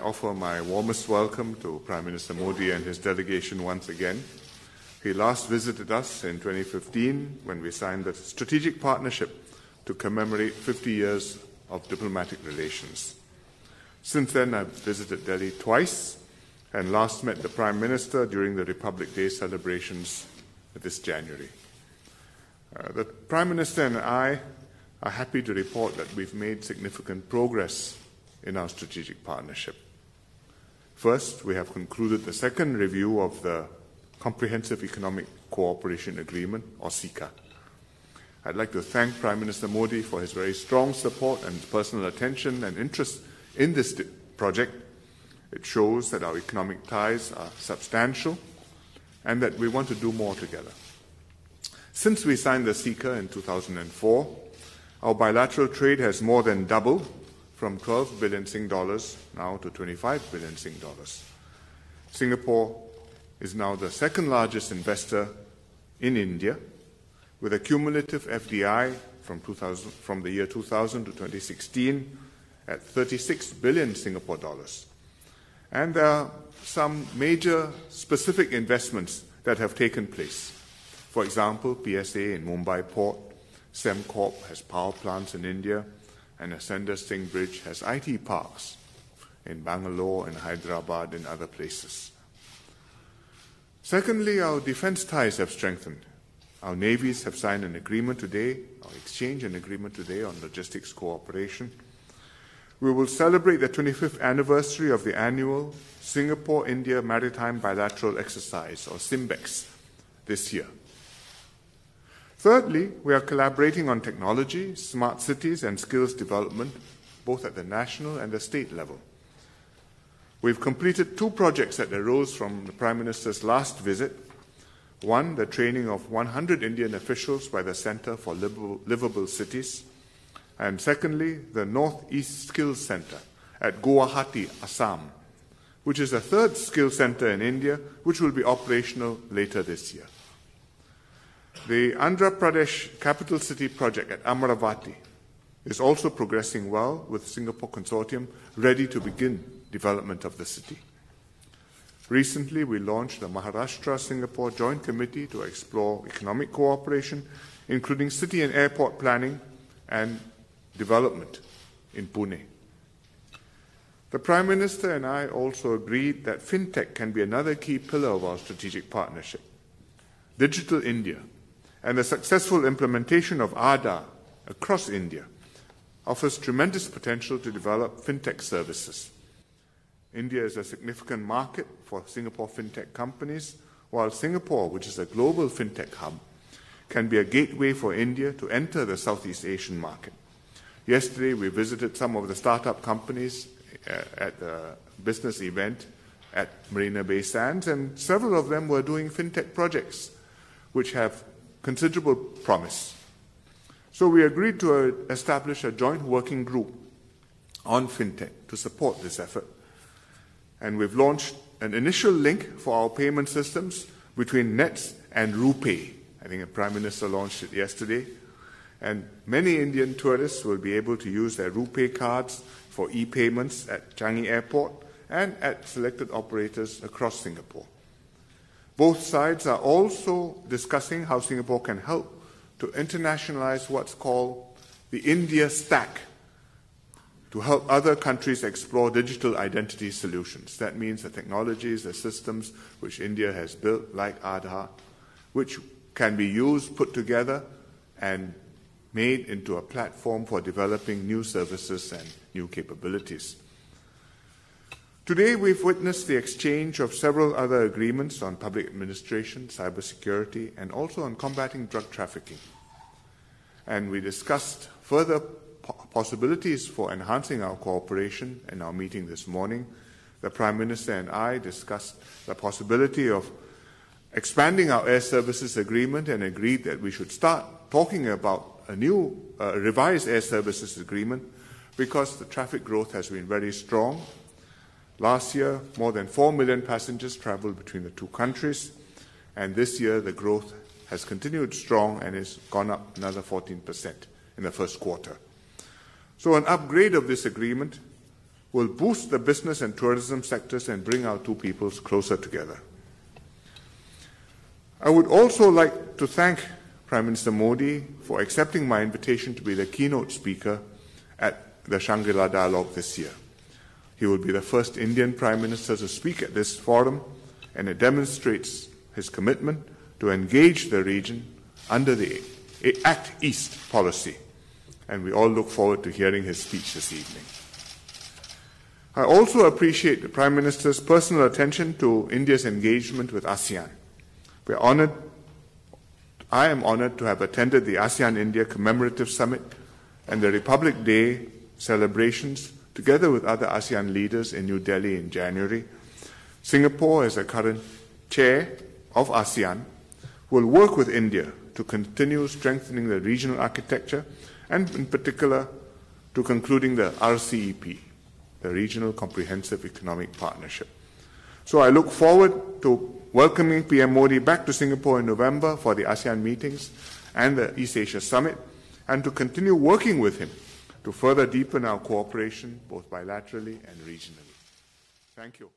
offer my warmest welcome to Prime Minister Modi and his delegation once again. He last visited us in 2015 when we signed the strategic partnership to commemorate 50 years of diplomatic relations. Since then, I've visited Delhi twice and last met the Prime Minister during the Republic Day celebrations this January. The Prime Minister and I are happy to report that we've made significant progress in our strategic partnership. First, we have concluded the second review of the Comprehensive Economic Cooperation Agreement, or CECA. I'd like to thank Prime Minister Modi for his very strong support and personal attention and interest in this project. It shows that our economic ties are substantial and that we want to do more together. Since we signed the CECA in 2004, our bilateral trade has more than doubled from 12 billion Sing dollars now to 25 billion Sing dollars. Singapore is now the second largest investor in India, with a cumulative FDI from the year 2000 to 2016 at 36 billion Singapore dollars. And there are some major specific investments that have taken place. For example, PSA in Mumbai Port, Sembcorp has power plants in India, and Ascender Singh Bridge has IT parks in Bangalore and Hyderabad and other places. Secondly, our defense ties have strengthened. Our navies have signed an agreement today, or exchanged an agreement today on logistics cooperation. We will celebrate the 25th anniversary of the annual Singapore-India Maritime Bilateral Exercise, or SIMBEX, this year. Thirdly, we are collaborating on technology, smart cities, and skills development, both at the national and the state level. We've completed two projects that arose from the Prime Minister's last visit. One, the training of 100 Indian officials by the Centre for Livable Cities. And secondly, the North-East Skills Centre at Guwahati, Assam, which is the third skills centre in India, which will be operational later this year. The Andhra Pradesh Capital City project at Amaravati is also progressing well, with Singapore Consortium ready to begin development of the city. Recently, we launched the Maharashtra-Singapore Joint Committee to explore economic cooperation, including city and airport planning and development in Pune. The Prime Minister and I also agreed that fintech can be another key pillar of our strategic partnership. Digital India and the successful implementation of Aadhaar across India offers tremendous potential to develop fintech services. India is a significant market for Singapore fintech companies, while Singapore, which is a global fintech hub, can be a gateway for India to enter the Southeast Asian market. Yesterday, we visited some of the startup companies at the business event at Marina Bay Sands, and several of them were doing fintech projects, which have considerable promise. So we agreed to establish a joint working group on fintech to support this effort. And we've launched an initial link for our payment systems between NETS and RuPay. I think the Prime Minister launched it yesterday. And many Indian tourists will be able to use their RuPay cards for e-payments at Changi Airport and at selected operators across Singapore. Both sides are also discussing how Singapore can help to internationalize what's called the India Stack, to help other countries explore digital identity solutions. That means the technologies, the systems which India has built, like Aadhaar, which can be used, put together, and made into a platform for developing new services and new capabilities. Today, we've witnessed the exchange of several other agreements on public administration, cybersecurity, and also on combating drug trafficking. And we discussed further possibilities for enhancing our cooperation in our meeting this morning. The Prime Minister and I discussed the possibility of expanding our air services agreement and agreed that we should start talking about a new revised air services agreement because the traffic growth has been very strong. Last year, more than 4 million passengers traveled between the two countries, and this year the growth has continued strong and has gone up another 14% in the first quarter. So an upgrade of this agreement will boost the business and tourism sectors and bring our two peoples closer together. I would also like to thank Prime Minister Modi for accepting my invitation to be the keynote speaker at the Shangri-La Dialogue this year. He will be the first Indian Prime Minister to speak at this forum, and it demonstrates his commitment to engage the region under the Act East policy. And we all look forward to hearing his speech this evening. I also appreciate the Prime Minister's personal attention to India's engagement with ASEAN. I am honored to have attended the ASEAN-India Commemorative Summit and the Republic Day celebrations together with other ASEAN leaders in New Delhi in January. Singapore, as the current chair of ASEAN, will work with India to continue strengthening the regional architecture and in particular to concluding the RCEP, the Regional Comprehensive Economic Partnership. So I look forward to welcoming PM Modi back to Singapore in November for the ASEAN meetings and the East Asia Summit, and to continue working with him to further deepen our cooperation both bilaterally and regionally. Thank you.